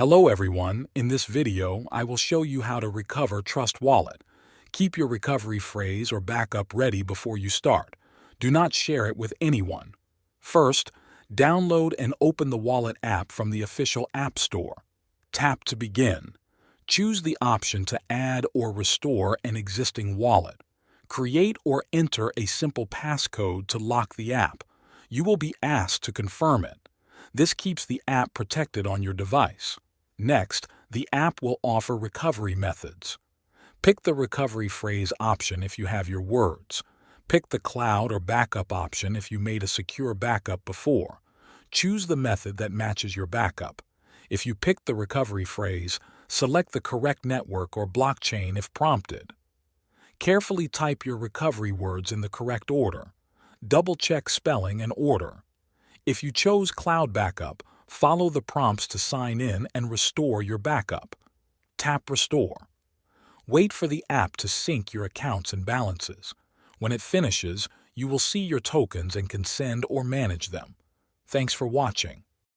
Hello everyone, in this video I will show you how to recover Trust Wallet. Keep your recovery phrase or backup ready before you start. Do not share it with anyone. First, download and open the Wallet app from the official App Store. Tap to begin. Choose the option to add or restore an existing wallet. Create or enter a simple passcode to lock the app. You will be asked to confirm it. This keeps the app protected on your device. Next, the app will offer recovery methods. Pick the recovery phrase option if you have your words. Pick the cloud or backup option if you made a secure backup before. Choose the method that matches your backup. If you pick the recovery phrase, select the correct network or blockchain if prompted. Carefully type your recovery words in the correct order. Double-check spelling and order. If you chose cloud backup, follow the prompts to sign in and restore your backup. Tap Restore. Wait for the app to sync your accounts and balances. When it finishes, you will see your tokens and can send or manage them. Thanks for watching.